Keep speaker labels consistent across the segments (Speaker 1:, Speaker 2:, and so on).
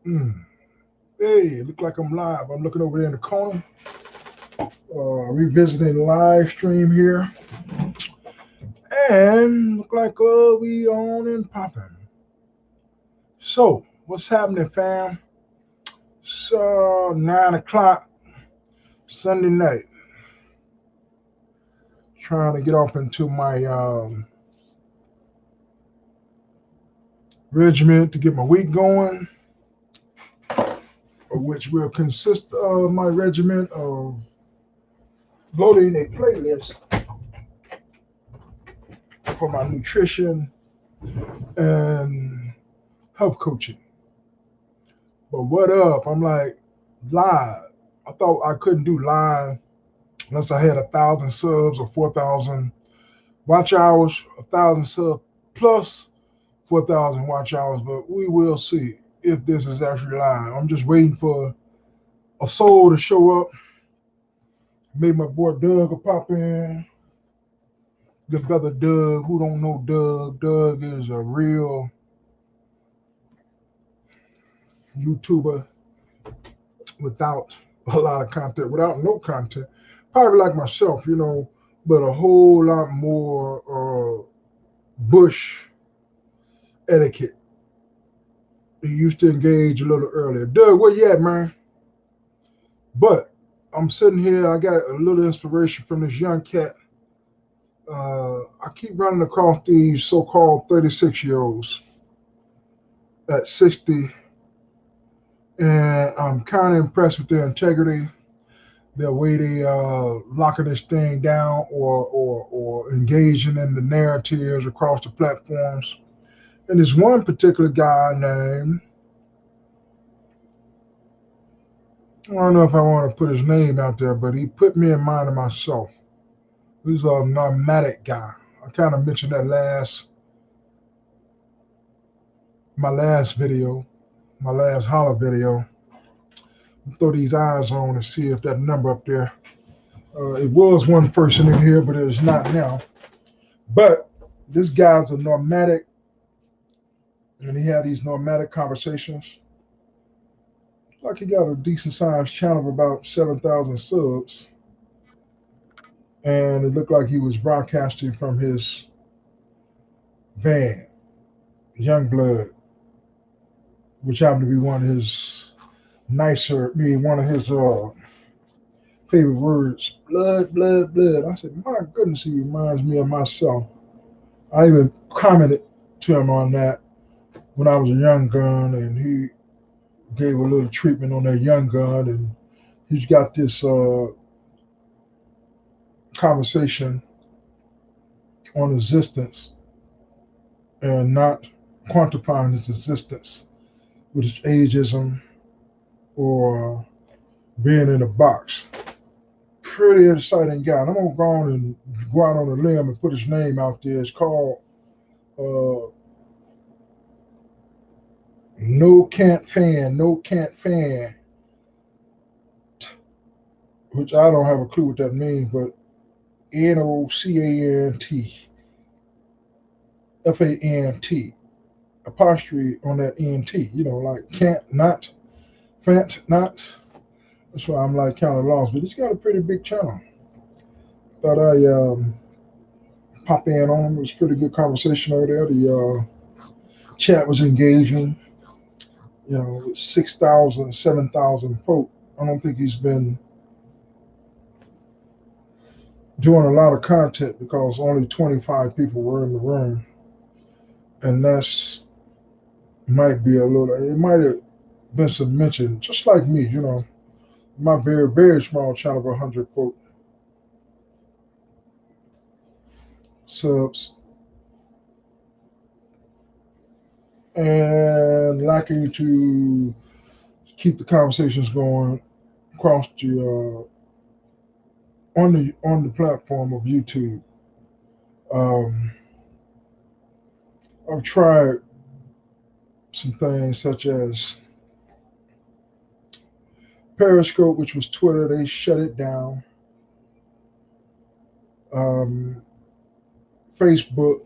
Speaker 1: Mm. Hey, look like I'm live. I'm looking over there in the corner, revisiting live stream here, and look like we on and popping. So, what's happening, fam? So 9 o'clock Sunday night. Trying to get off into my regiment to get my week going, which will consist of my regiment of loading a playlist for my nutrition and health coaching. But what up? I'm like, live. I thought I couldn't do live unless I had 1,000 subs or 4,000 watch hours, 1,000 subs plus 4,000 watch hours. But we will see if this is actually live. I'm just waiting for a soul to show up. Maybe my boy Doug will pop in. Good brother Doug. Who don't know Doug? Doug is a real YouTuber without a lot of content, without no content. Probably like myself, but a whole lot more bush etiquette. He used to engage a little earlier. Doug, where you at, man? But I'm sitting here, I got a little inspiration from this young cat. I keep running across these so-called 36-year-olds at 60, and I'm kind of impressed with their integrity, the way they locking this thing down or engaging in the narratives across the platforms. And there's one particular guy named, I don't know if I want to put his name out there, but he put me in mind of myself. He's a nomadic guy. I kind of mentioned that my last video, my last holler video. Throw these eyes on and see if that number up there. It was one person in here, but it is not now. But this guy's a nomadic, and he had these nomadic conversations. Like he got a decent sized channel of about 7,000 subs, and it looked like he was broadcasting from his van, Youngblood, which happened to be one of his one of his favorite words, blood, blood, blood. I said, my goodness, he reminds me of myself. I even commented to him on that when I was a young gun, and he gave a little treatment on that young gun, and he's got this conversation on existence and not quantifying its existence, which is ageism or being in a box. Pretty exciting guy. And I'm gonna go out on a limb and put his name out there. It's called uh, No Cant Fan, No Cant Fan, which I don't have a clue what that means, but NOCANT, FANT, apostrophe on that ENT, like can't, not, fant, not. That's why I'm like kind of lost. But he's got a pretty big channel. Thought I pop in on him. It was a pretty good conversation over there. The chat was engaging. 6,000, 7,000 folk. I don't think he's been doing a lot of content because only 25 people were in the room. And that's might be a little, it might have been some mention, just like me, my very, very small channel of 100 folk subs, and lacking to keep the conversations going across the on the platform of YouTube. Um, I've tried some things such as Periscope, which was Twitter. They shut it down. Um, Facebook,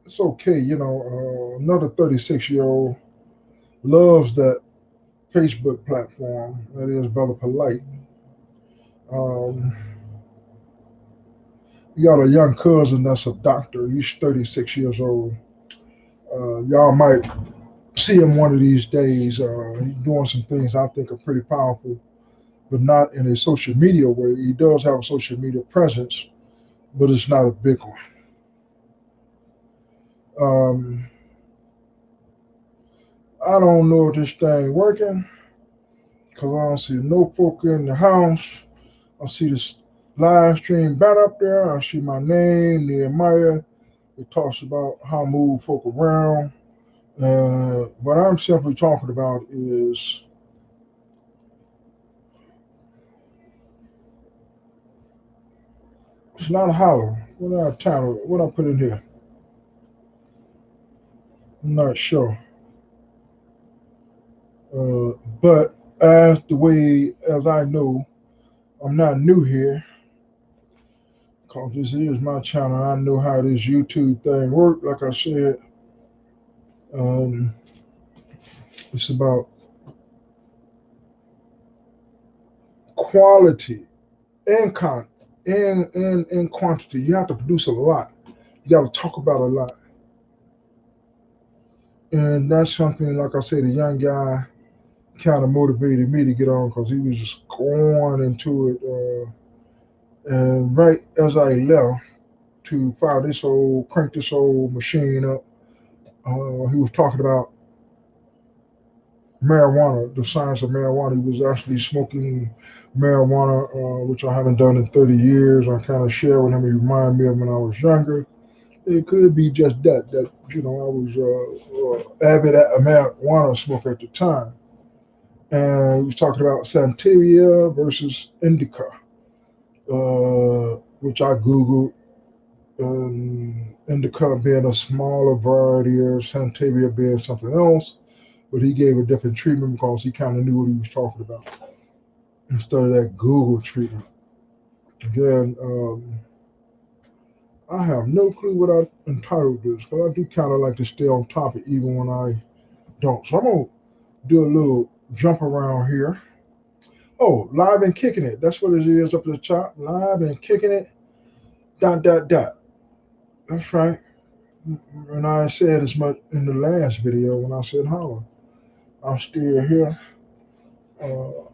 Speaker 1: it's okay. Another 36-year-old loves that Facebook platform. That is Brother Polite. Um, you got a young cousin that's a doctor. He's 36 years old. Y'all might see him one of these days. He's doing some things I think are pretty powerful, but not in a social media way. He does have a social media presence, but it's not a big one. Um, I don't know if this thing working because I don't see no folk in the house. I see this live stream banner up there. I see my name, Nehemiah. It talks about how to move folk around. What I'm simply talking about is it's not a hollow. What I title? What I put in here? I'm not sure. But as the way as I know, I'm not new here. Cause this is my channel. I know how this YouTube thing works. Like I said, um, it's about quality and and quantity. You have to produce a lot. You got to talk about a lot, and that's something. Like I said, the young guy kind of motivated me to get on because he was just going into it. And right as I left to fire this old, crank this old machine up, he was talking about marijuana, the science of marijuana. He was actually smoking marijuana, which I haven't done in 30 years. I kind of share with him. He reminded me of when I was younger. It could be just that I was avid marijuana smoker at the time. And he was talking about Santeria versus Indica, which I Googled. Indica being a smaller variety of Santeria being something else, but he gave a different treatment because he kind of knew what he was talking about instead of that Google treatment. Again, I have no clue what I entitled this, but I do kind of like to stay on topic even when I don't. So I'm gonna do a little jump around here. Oh, live and kicking it. That's what it is up at the top. Live and kicking it. Dot dot dot. That's right. And I said as much in the last video when I said holla. I'm still here. Uh,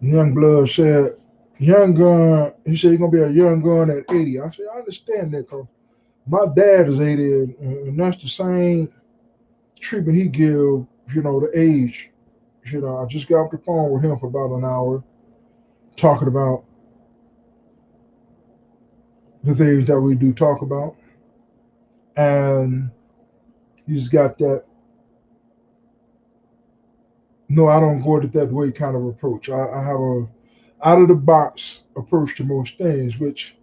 Speaker 1: Young Blood said, young gun, he said he's going to be a young gun at 80. I said, I understand that because my dad is 80 and that's the same treatment he give, the age. I just got off the phone with him for about an hour talking about the things that we do talk about. And he's got that, no, I don't go at it that way kind of approach. I have a out of the box approach to most things, which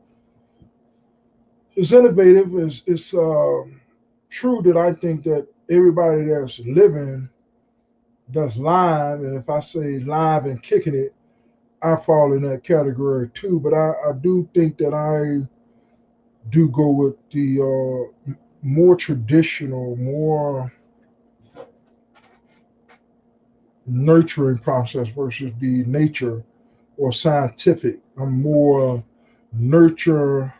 Speaker 1: is innovative. It's true that I think that everybody that's living that's live, and if I say live and kicking it, I fall in that category too. But I do think that I do go with the more traditional, more nurturing process versus the nature or scientific. I'm more nurture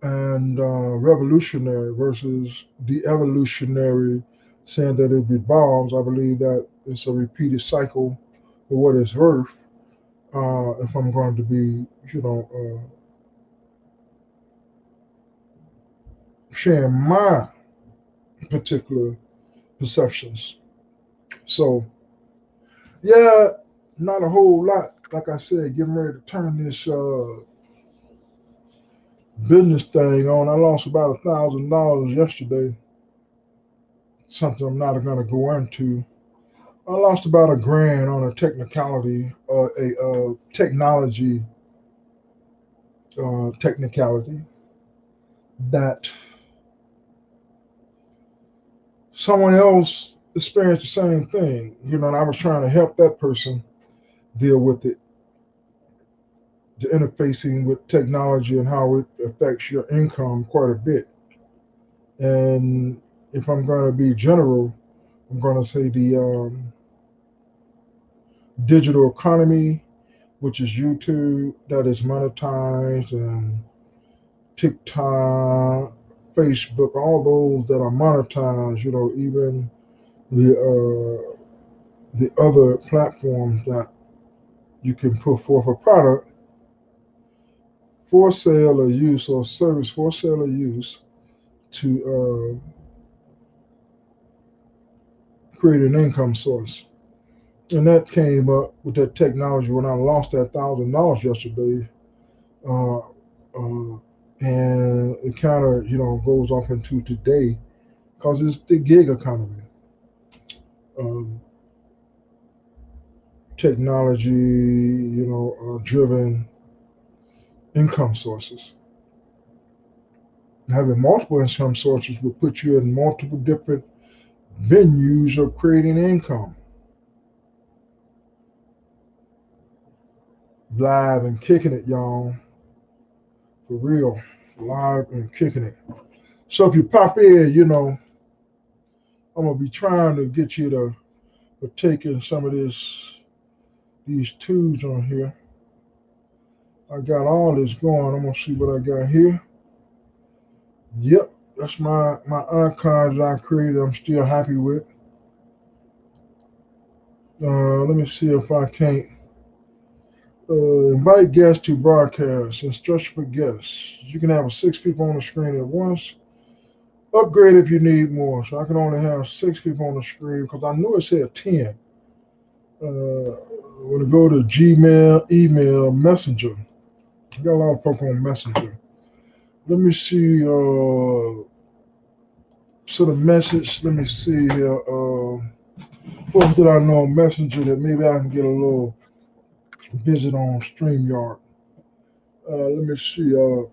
Speaker 1: and revolutionary versus the evolutionary, saying that it evolves. I believe that it's a repeated cycle for what it's worth. If I'm going to be, sharing my particular perceptions. So, yeah, not a whole lot. Like I said, getting ready to turn this business thing on. I lost about $1,000 yesterday. Something I'm not going to go into. I lost about $1,000 on a technicality, a technology technicality that someone else experienced the same thing. And I was trying to help that person deal with it, the interfacing with technology and how it affects your income quite a bit. And if I'm going to be general, I'm going to say the digital economy, which is YouTube, that is monetized, and TikTok, Facebook, all those that are monetized. Even the other platforms that you can put forth a product for sale or use, or service for sale or use, to create an income source. And that came up with that technology when I lost that $1,000 yesterday. Uh, uh, and it kind of, goes off into today because it's the gig economy. Um, Technology, driven income sources. Having multiple income sources will put you in multiple different venues of creating income. Live and kicking it, y'all. For real. Live and kicking it. So if you pop in, I'm gonna be trying to get you to partake in some of these tools on here. I got all this going. I'm gonna see what I got here. Yep, that's my icons that I created. I'm still happy with. Let me see if I can't invite guests to broadcast. Instruction for guests. You can have 6 people on the screen at once. Upgrade if you need more. So I can only have 6 people on the screen because I knew it said 10. When I go to Gmail, email, Messenger, I got a lot of folk on Messenger. Let me see. So the message. Let me see here. Folks that I know on Messenger that maybe I can get a little visit on Streamyard. Let me see. Let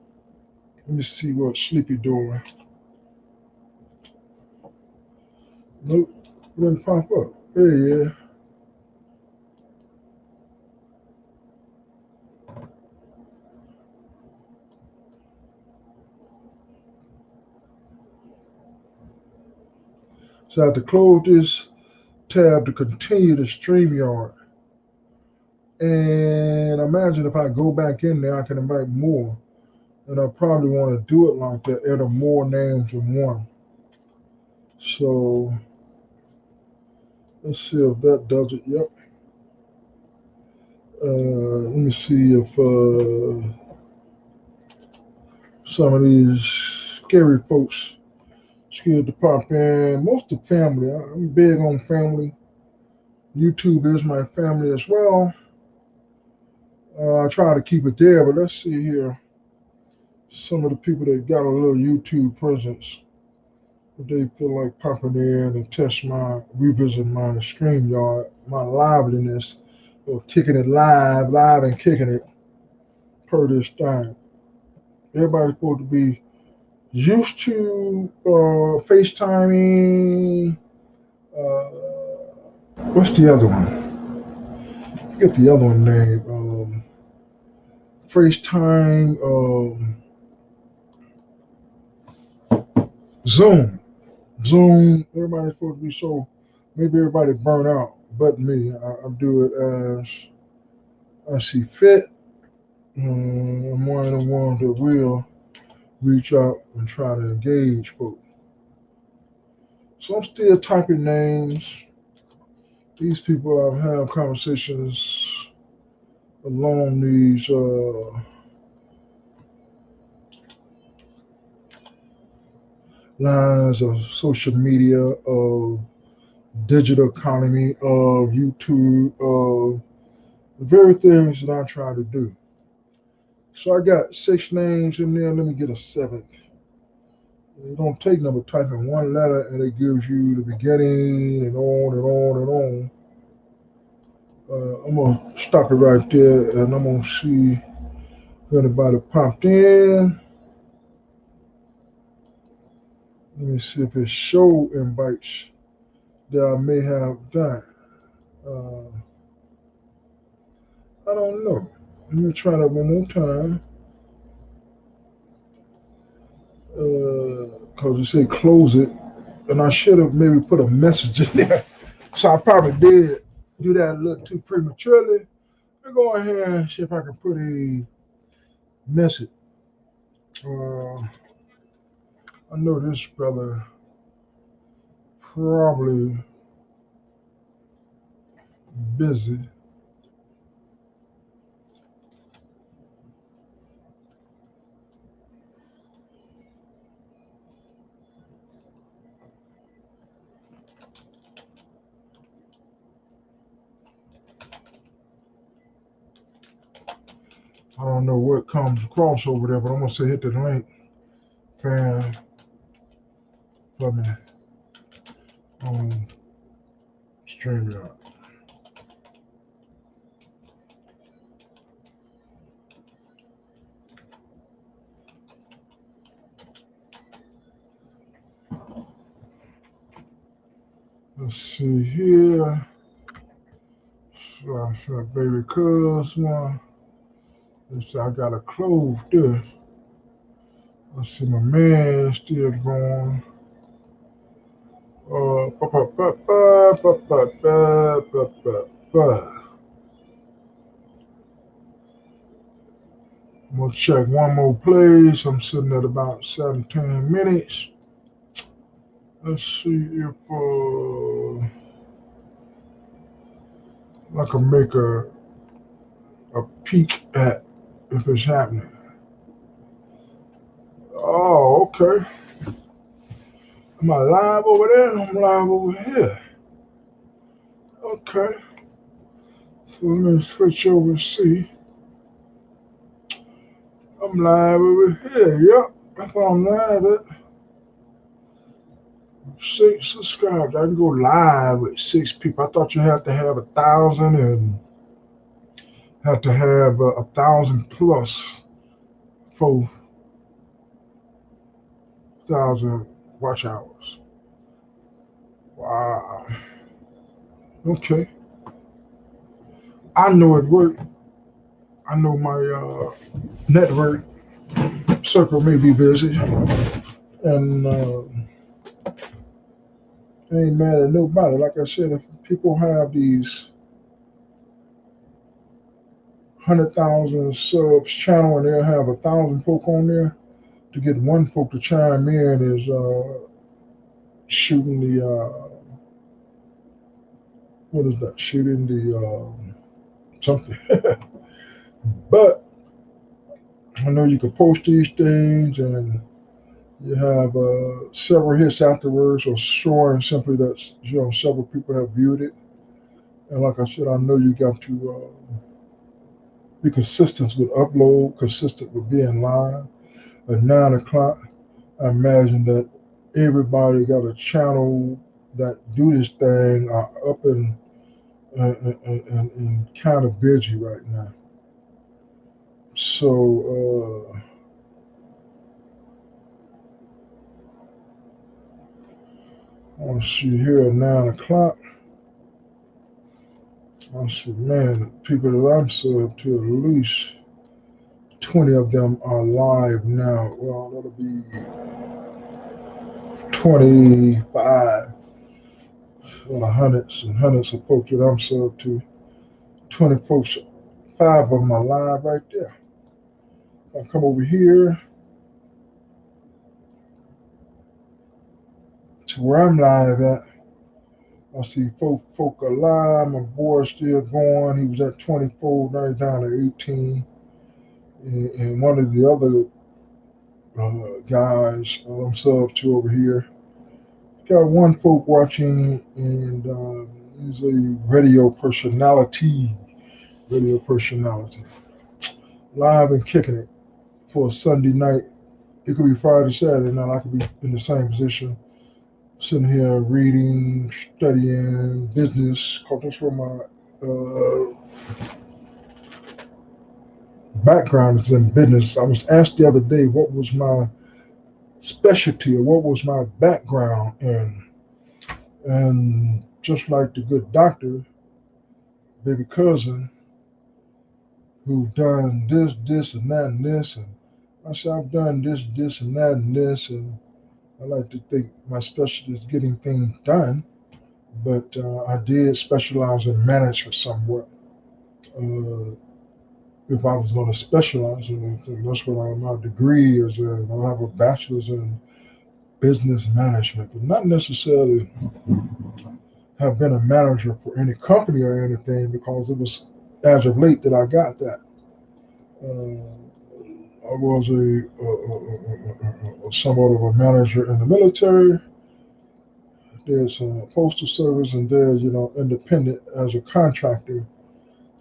Speaker 1: me see what Sleepy doing. Nope, it didn't pop up. There he is. So I have to close this tab to continue the StreamYard. And imagine if I go back in there, I can invite more. And I probably want to do it like that, enter more names in one. So let's see if that does it. Yep. Let me see if some of these scary folks scared to pop in. Most of the family. I'm big on family. YouTube is my family as well. I try to keep it there, but let's see here. Some of the people that got a little YouTube presence, if they feel like popping in and revisit my StreamYard, my liveliness, or kicking it live and kicking it per this time. Everybody's supposed to be used to FaceTiming. What's the other one? Forget the other one name. FaceTime. Zoom. Zoom. Everybody's supposed to be so. Maybe everybody burn out, but me. I do it as I see fit. I'm one of the ones that will reach out and try to engage folks. So I'm still typing names. These people I've had conversations along these lines of social media, of digital economy, of YouTube, of the very things that I try to do. So I got 6 names in there. Let me get a 7th. It don't take number typing one letter and it gives you the beginning and on and on and on. I'm gonna stop it right there and I'm gonna see if anybody popped in. Let me see if it show invites that I may have done. I don't know. Let me try that one more time. Because it say close it. and I should have maybe put a message in there. So I probably did do that a little too prematurely. I'm go ahead and see if I can put a message. Uh, I know this brother probably busy. I don't know what comes across over there, but I'm gonna say hit the link, fan, for me on Streamyard. Let's see here. So I said, baby, cuz one. I gotta close this. Let's see, my man still going. Ba, ba, ba, ba, ba, ba, ba, ba, ba, ba. I'm gonna check one more place. I'm sitting at about 17 minutes. Let's see if I can make a peek at if it's happening. Oh, okay. Am I live over there? I'm live over here. Okay. So let me switch over and see. I'm live over here. Yep. That's what I'm live at. 6 subscribers. I can go live with 6 people. I thought you had to have 1,000 and had to have 1,000 plus 4,000 watch hours. Wow. Okay. I know it worked. I know my network circle may be busy, and I ain't mad at nobody. Like I said, if people have these 100,000 subs channel and they'll have 1,000 folk on there, to get one folk to chime in is shooting the what is that? Shooting the something. But I know you can post these things and you have several hits afterwards, or showing simply that several people have viewed it. And like I said, I know you got to be consistent with upload, consistent with being live at 9 o'clock. I imagine that everybody got a channel that do this thing are up and kind of busy right now. So I want to see here at 9 o'clock. I said, man, the people that I'm subbed to, at least 20 of them are live now. Well, that'll be 25 well, hundreds and hundreds of folks that I'm subbed to. 20 folks, 5 of them are live right there. I come over here to where I'm live at. I see folk are live. My boy's still going. He was at 24, now he's down to 18. And one of the other guys I'm subbed to over here, got one folk watching, and he's a radio personality. Live and kicking it for a Sunday night. It could be Friday, Saturday night. I could be in the same position, sitting here reading, studying business, because that's where my background is, in business. I was asked the other day what was my specialty or what was my background in. And just like the good doctor, baby cousin, who done this, and that, and this, and I said, I've done this, and that, and this, and I like to think my specialty is getting things done, but I did specialize in management somewhat. Uh, if I was going to specialize in anything, that's what my degree is in. I have a bachelor's in business management, but not necessarily have been a manager for any company or anything because it was as of late that I got that. I was a somewhat of a manager in the military. There's postal service, and there's independent as a contractor.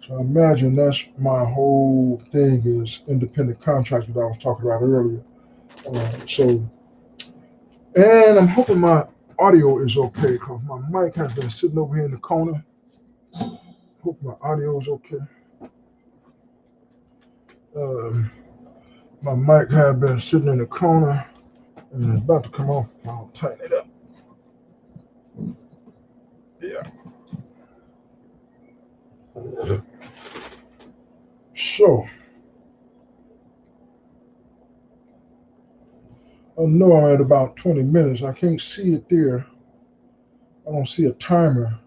Speaker 1: So I imagine that's my whole thing is independent contractor that I was talking about earlier. So, and I'm hoping my audio is okay because my mic has been sitting over here in the corner. Hope my audio is okay. Um, my mic had been sitting in the corner and it's about to come off. I'll tighten it up. Yeah. So, I know I'm at about 20 minutes. I can't see it there. I don't see a timer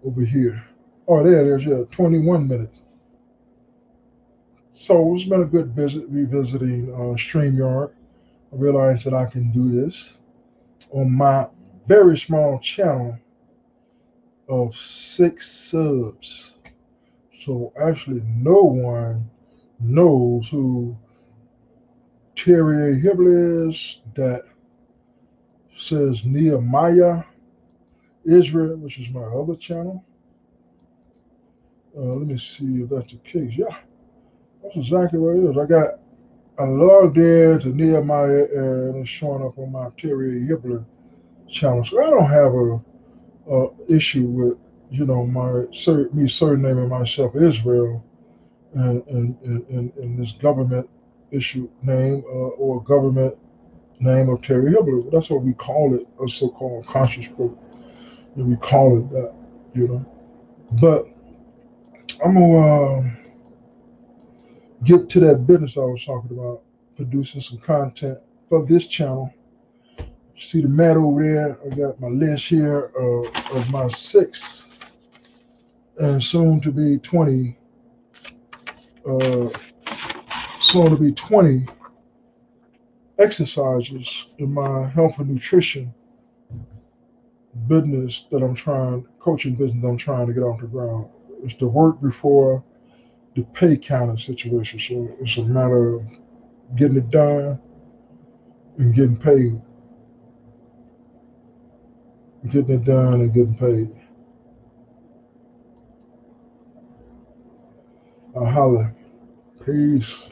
Speaker 1: over here. Oh, there it is. Yeah, 21 minutes. So it's been a good visit, revisiting Streamyard. I realized that I can do this on my very small channel of 6 subs. So actually, no one knows who Terry Hibble is. That says Nehemiah Israel, which is my other channel. Let me see if that's the case. Yeah, that's exactly what it is. I logged in to Nehemiah and it's showing up on my Terry Hibble channel. So I don't have a issue with me surnaming myself Israel and this government issue name or government name of Terry Hibble. That's what we call it, a so-called conscious quote. And we call it that. But I'm gonna get to that business I was talking about, producing some content for this channel. See the mat over there? I got my list here of my 6 and soon to be 20, uh, soon to be 20 exercises in my health and nutrition business that coaching business I'm trying to get off the ground. It's the work before the pay kind of situation. So it's a matter of getting it done and getting paid. Getting it done and getting paid. I'll holler. Peace.